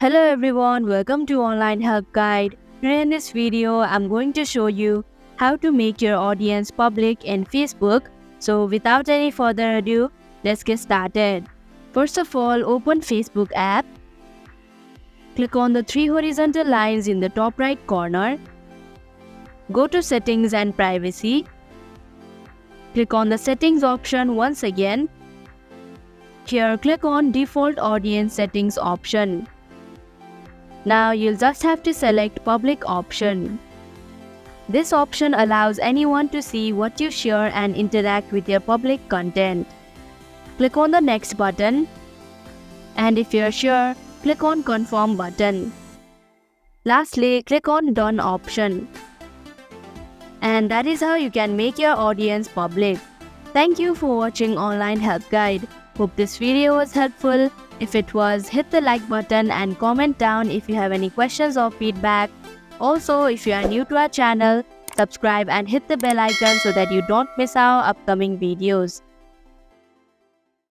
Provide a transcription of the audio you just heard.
Hello everyone, welcome to Online Help Guide. Today in this video, I'm going to show you how to make your audience public in Facebook. So without any further ado, let's get started. First of all, open Facebook app. Click on the three horizontal lines in the top right corner. Go to Settings and Privacy. Click on the Settings option once again. Here, click on Default Audience Settings option. Now you'll just have to select Public option. This option allows anyone to see what you share and interact with your public content. Click on the Next button, and if you're sure, click on Confirm button. Lastly, click on Done option. And that is how you can make your audience public. Thank you for watching Online Help Guide. Hope this video was helpful. If it was, hit the like button and comment down if you have any questions or feedback. Also, if you are new to our channel, subscribe and hit the bell icon so that you don't miss our upcoming videos.